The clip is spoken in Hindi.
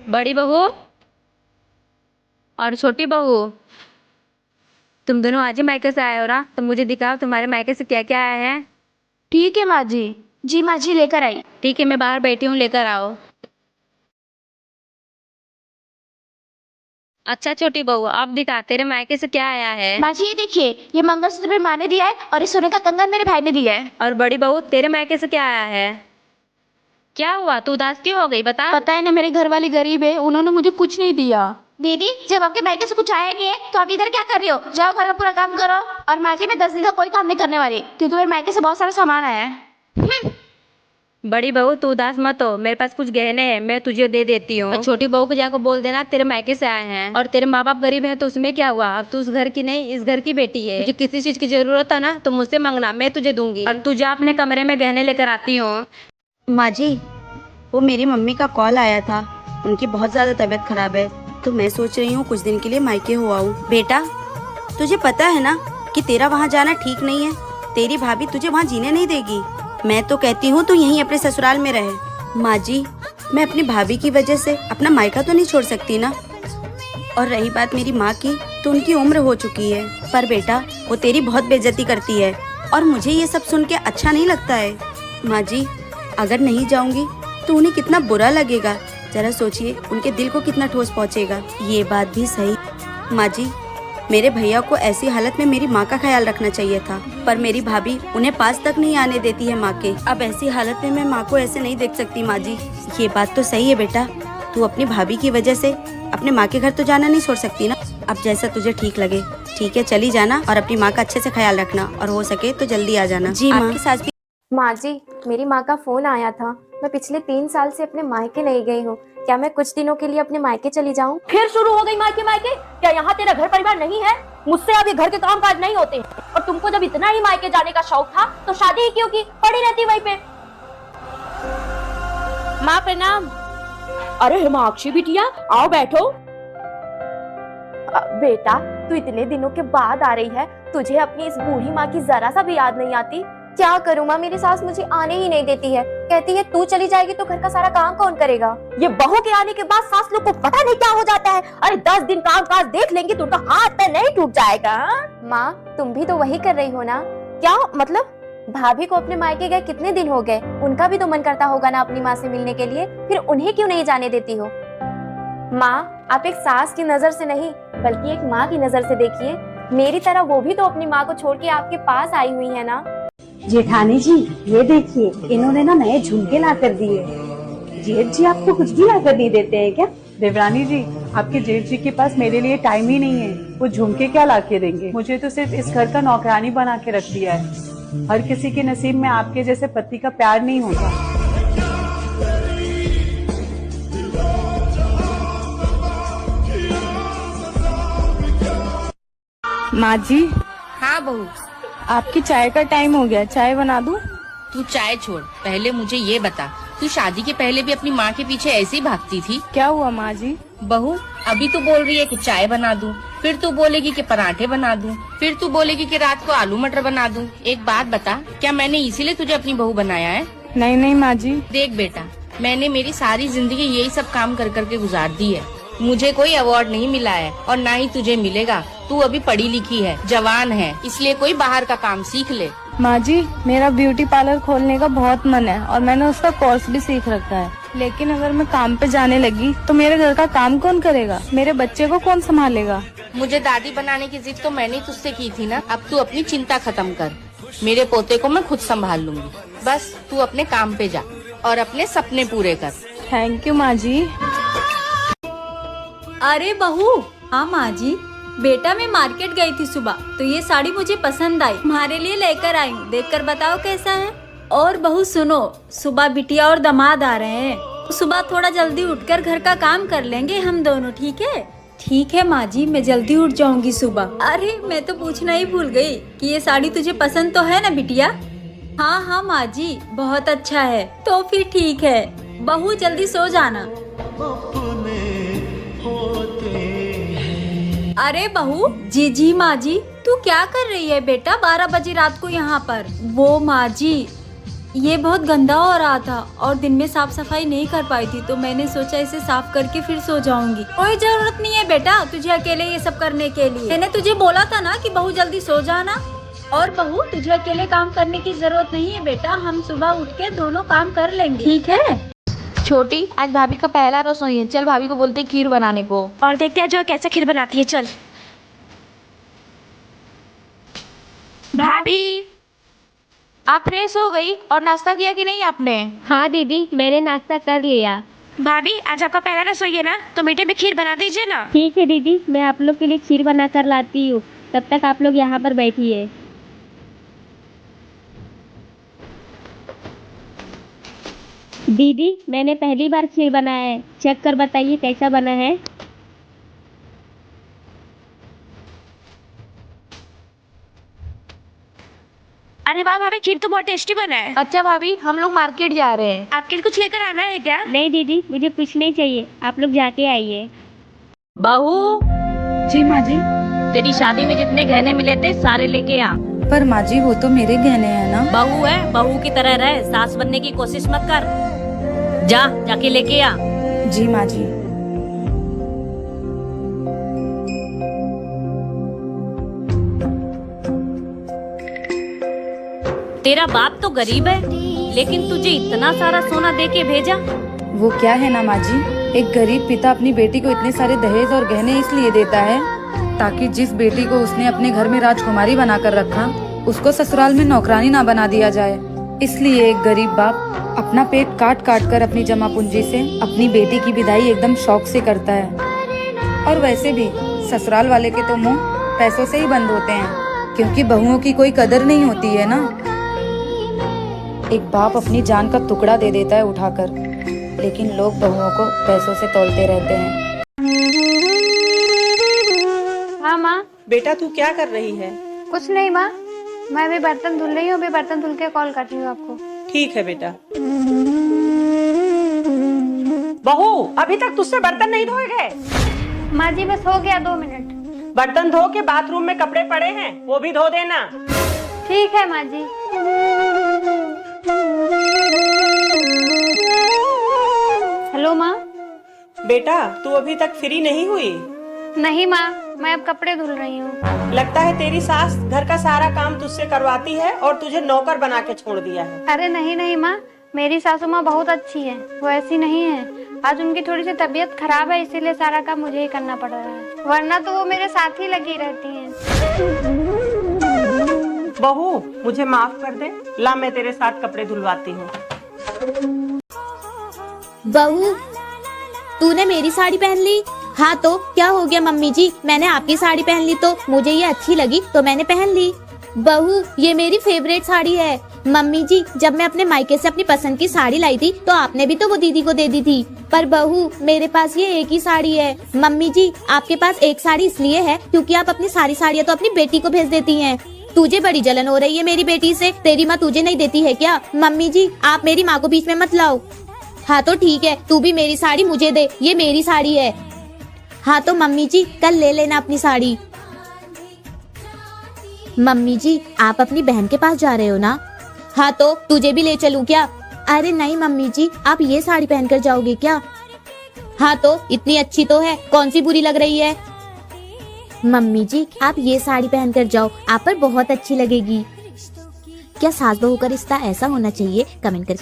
बड़ी बहू और छोटी बहू, तुम दोनों आज ही मायके से आए हो ना? तो मुझे दिखाओ तुम्हारे मायके से क्या क्या आया है। ठीक है माँ जी। जी माँ जी, लेकर आई। ठीक है, मैं बाहर बैठी हूँ, लेकर आओ। अच्छा छोटी बहू, अब दिखा तेरे मायके से क्या आया है। माँ जी ये देखिए, ये मंगलसूत्र मेरी माँ ने दिया है और ये सोने का कंगन मेरे भाई ने दिया है। और बड़ी बहू, तेरे मायके से क्या आया है? क्या हुआ, तू उदास क्यों हो गई, बता। पता है ना, मेरे घर वाले गरीब है, उन्होंने मुझे कुछ नहीं दिया। दीदी, जब आपके मायके से कुछ आया नहीं है तो आप इधर क्या कर रही हो? जाओ घर का पूरा काम करो। और माँ जी, मैं 10 दिन का कोई काम नहीं करने वाली क्योंकि मेरे मायके से बहुत सारा सामान आया है। बड़ी बहू तू उदास मत हो, मेरे पास कुछ गहने हैं, मैं तुझे दे देती हूँ। और छोटी बहू को जाकर बोल देना तेरे मायके से आए हैं। और तेरे माँ बाप गरीब हैं तो उसमें क्या हुआ, अब तू उस घर की नहीं इस घर की बेटी है। तुझे किसी चीज की जरूरत है ना तो मुझसे मांगना, मैं तुझे दूंगी। और तू जा अपने कमरे में गहने लेकर आती हो। माँ जी, वो मेरी मम्मी का कॉल आया था। उनकी बहुत ज़्यादा तबीयत खराब है, तो मैं सोच रही हूँ कुछ दिन के लिए मायके हो आऊँ। बेटा, तुझे पता है ना कि तेरा वहाँ जाना ठीक नहीं है। तेरी भाभी तुझे वहाँ जीने नहीं देगी। मैं तो कहती हूँ तू यहीं अपने ससुराल में रहे। माँ जी, मैं अपनी भाभी की वजह से अपना मायका तो नहीं छोड़ सकती ना। और रही बात मेरी माँ की, तो उनकी उम्र हो चुकी है। पर बेटा, वो तेरी बहुत बेइज्जती करती है और मुझे ये सब सुन के अच्छा नहीं लगता है। माँ जी, अगर नहीं जाऊंगी तो उन्हें कितना बुरा लगेगा। जरा सोचिए, उनके दिल को कितना ठोस पहुंचेगा। ये बात भी सही। माँ जी, मेरे भैया को ऐसी हालत में मेरी माँ का ख्याल रखना चाहिए था, पर मेरी भाभी उन्हें पास तक नहीं आने देती है माँ के। अब ऐसी हालत में मैं माँ को ऐसे नहीं देख सकती। माँ जी, ये बात तो सही है बेटा, तू अपनी भाभी की वजह से अपने माँ के घर तो जाना नहीं छोड़ सकती ना। अब जैसा तुझे ठीक लगे। ठीक है, चली जाना और अपनी माँ का अच्छे से ख्याल रखना, और हो सके तो जल्दी आ जाना। जी माँ। सास भी। माँ जी, मेरी माँ का फोन आया था। मैं पिछले 3 साल से अपने मायके नहीं गई हूँ। क्या मैं कुछ दिनों के लिए अपने मायके चली जाऊँ? फिर शुरू हो गई मायके मायके। क्या यहाँ तेरा घर परिवार नहीं है? मुझसे अब ये घर के काम काज नहीं होते। और तुमको जब इतना ही मायके जाने का शौक था तो शादी ही क्यों की, पड़ी रहती वहीं पे। माँ प्रणाम। अरे हिमाक्षी बिटिया, आओ बैठो। बेटा, तू इतने दिनों के बाद आ रही है, तुझे अपनी इस बूढ़ी माँ की जरा सा भी याद नहीं आती? क्या करूँ माँ, मेरी सास मुझे आने ही नहीं देती है। कहती है तू चली जाएगी तो घर का सारा काम कौन करेगा? ये बहू के आने के बाद सास लोग को पता नहीं क्या हो जाता है। अरे 10 दिन काम काज देख लेंगे तो उनका हाथ पैर नहीं टूट जाएगा। माँ, तुम भी तो वही कर रही हो ना? क्या मतलब? भाभी को अपने मायके गए कितने दिन हो गए, उनका भी तो मन करता होगा ना अपनी माँ से मिलने के लिए, फिर उन्हें क्यों नहीं जाने देती हो? माँ, आप एक सास की नजर से नहीं बल्कि एक माँ की नजर से देखिए। मेरी तरह वो भी तो अपनी माँ को छोड़ के आपके पास आई हुई है ना। जेठानी जी, ये देखिए, इन्होंने ना नए झुमके ला कर दिए। जेठ जी आपको कुछ भी ला कर नहीं देते हैं क्या? देवरानी जी, आपके जेठ जी के पास मेरे लिए टाइम ही नहीं है। वो झुमके क्या ला के देंगे? मुझे तो सिर्फ इस घर का नौकरानी बना के रख दिया है। हर किसी के नसीब में आपके जैसे पति का प्यार नहीं होता। माँ जी, हाँ बहू। आपकी चाय का टाइम हो गया, चाय बना दूं? तू चाय छोड़, पहले मुझे ये बता, तू शादी के पहले भी अपनी माँ के पीछे ऐसे ही भागती थी? क्या हुआ माँ जी? बहू, अभी तू बोल रही है कि चाय बना दूं, फिर तू बोलेगी कि पराठे बना दूं, फिर तू बोलेगी कि रात को आलू मटर बना दूं। एक बात बता, क्या मैंने इसीलिए तुझे अपनी बहू बनाया है? नहीं नहीं माँ जी। देख बेटा, मैंने मेरी सारी जिंदगी यही सब काम कर करके गुजार दी है। मुझे कोई अवार्ड नहीं मिला है और ना ही तुझे मिलेगा। तू अभी पढ़ी लिखी है, जवान है, इसलिए कोई बाहर का काम सीख ले। माँ जी, मेरा ब्यूटी पार्लर खोलने का बहुत मन है और मैंने उसका कोर्स भी सीख रखा है। लेकिन अगर मैं काम पे जाने लगी तो मेरे घर का काम कौन करेगा? मेरे बच्चे को कौन संभालेगा? मुझे दादी बनाने की जिद तो मैंने तुझसे की थी ना। अब तू अपनी चिंता खत्म कर, मेरे पोते को मैं खुद संभाल लूंगी। बस तू अपने काम पे जा और अपने सपने पूरे कर। थैंक यू माँ जी। अरे बहू। हाँ माँ जी। बेटा, मैं मार्केट गई थी सुबह, तो ये साड़ी मुझे पसंद आई, तुम्हारे लिए लेकर आई हूँ, देख कर बताओ कैसा है। और बहू सुनो, सुबह बिटिया और दामाद आ रहे हैं, सुबह थोड़ा जल्दी उठकर घर का काम कर लेंगे हम दोनों, ठीक है? ठीक है माँ जी, मैं जल्दी उठ जाऊंगी सुबह। अरे मैं तो पूछना ही भूल गई कि ये साड़ी तुझे पसंद तो है ना बिटिया? हाँ हाँ माँ जी, बहुत अच्छा है। तो फिर ठीक है बहू, जल्दी सो जाना। अरे बहू। जी जी माँ जी। तू क्या कर रही है बेटा 12 बजे रात को यहाँ पर? वो माँ जी, ये बहुत गंदा हो रहा था और दिन में साफ सफाई नहीं कर पाई थी, तो मैंने सोचा इसे साफ करके फिर सो जाऊंगी। कोई जरूरत नहीं है बेटा तुझे अकेले ये सब करने के लिए। मैंने तुझे बोला था ना कि बहू जल्दी सो जाना। और बहू तुझे अकेले काम करने की जरूरत नहीं है बेटा, हम सुबह उठ के दोनों काम कर लेंगे, ठीक है? छोटी, आज भाभी का पहला रसोई है, चल भाभी को बोलते हैं खीर बनाने को। और देखते हैं जो कैसे खीर बनाती है। चल भाभी, आप फ्रेश हो गई और नाश्ता किया कि नहीं आपने? हाँ दीदी, मैंने नाश्ता कर लिया। भाभी, आज आपका पहला रसोई है ना, तो मीठे में खीर बना दीजिए ना। ठीक है दीदी, मैं आप लोग के लिए खीर बना कर लाती हूँ, तब तक आप लोग यहाँ पर बैठिए। दीदी, मैंने पहली बार खीर बनाया है, चेक कर बताइए कैसा बना है। अरे वाह भाभी, खीर तो बहुत टेस्टी बना है। अच्छा भाभी, हम लोग मार्केट जा रहे हैं। आपके लिए कुछ लेकर आना है क्या? नहीं दीदी, मुझे कुछ नहीं चाहिए, आप लोग जाके आइए। बहू, जी माँ जी। तेरी शादी में जितने गहने मिले थे सारे लेके आ। पर माँ जी वो तो मेरे गहने हैं ना। बहू है, बहू की तरह रहे, सास बनने की कोशिश मत कर। जाके लेके आ। जी माँ जी। तेरा बाप तो गरीब है, लेकिन तुझे इतना सारा सोना दे के भेजा। वो क्या है ना माँ जी, एक गरीब पिता अपनी बेटी को इतने सारे दहेज और गहने इसलिए देता है ताकि जिस बेटी को उसने अपने घर में राजकुमारी बनाकर रखा, उसको ससुराल में नौकरानी ना बना दिया जाए। इसलिए एक गरीब बाप अपना पेट काट काट कर अपनी जमा पूंजी से अपनी बेटी की विदाई एकदम शौक से करता है। और वैसे भी ससुराल वाले के तो मुंह पैसों से ही बंद होते हैं, क्योंकि बहुओं की कोई कदर नहीं होती है ना। एक बाप अपनी जान का टुकड़ा दे देता है उठाकर, लेकिन लोग बहुओं को पैसों से तौलते रहते हैं। हाँ माँ। बेटा तू क्या कर रही है? कुछ नहीं माँ, मैं अभी बर्तन धुल रही हूँ, अभी बर्तन धुल के कॉल करती हूँ आपको। ठीक है बेटा। बहू, अभी तक तुझसे बर्तन नहीं धोए गए? माँ जी बस हो गया 2 मिनट। बर्तन धो के बाथरूम में कपड़े पड़े हैं, वो भी धो देना। ठीक है माँ जी। हेलो माँ। बेटा तू अभी तक फ्री नहीं हुई? नहीं माँ, मैं अब कपड़े धुल रही हूँ। लगता है तेरी सास घर का सारा काम तुझसे करवाती है और तुझे नौकर बना के छोड़ दिया है। अरे नहीं माँ, मेरी सासू माँ बहुत अच्छी है, वो ऐसी नहीं है। आज उनकी थोड़ी सी तबीयत खराब है, इसीलिए सारा काम मुझे ही करना पड़ रहा है, वरना तो वो मेरे साथ ही लगी रहती हैं। बहू मुझे माफ कर दे, ला मैं तेरे साथ कपड़े धुलवाती हूँ। बहू, तूने मेरी साड़ी पहन ली? हाँ तो क्या हो गया मम्मी जी, मैंने आपकी साड़ी पहन ली तो मुझे ये अच्छी लगी तो मैंने पहन ली। बहू, ये मेरी फेवरेट साड़ी है। मम्मी जी, जब मैं अपने मायके से अपनी पसंद की साड़ी लाई थी तो आपने भी तो वो दीदी को दे दी थी, पर बहू मेरे पास ये एक ही साड़ी है। मम्मी जी, आपके पास एक साड़ी इसलिए है क्योंकि आप अपनी सारी साड़ियाँ तो अपनी बेटी को भेज देती हैं। तुझे बड़ी जलन हो रही है मेरी बेटी से, तेरी माँ तुझे नहीं देती है क्या? मम्मी जी, आप मेरी माँ को बीच में मत लाओ। हाँ तो ठीक है, तू भी मेरी साड़ी मुझे दे, ये मेरी साड़ी है। हाँ तो मम्मी जी, कल ले लेना अपनी साड़ी। मम्मी जी, आप अपनी बहन के पास जा रहे हो ना? हाँ तो तुझे भी ले चलूं क्या? अरे नहीं मम्मी जी, आप ये साड़ी पहनकर जाओगे क्या? हाँ तो इतनी अच्छी तो है, कौन सी बुरी लग रही है? मम्मी जी, आप ये साड़ी पहनकर जाओ, आप पर बहुत अच्छी लगेगी। क्या सास बहू का रिश्ता ऐसा होना चाहिए? कमेंट करके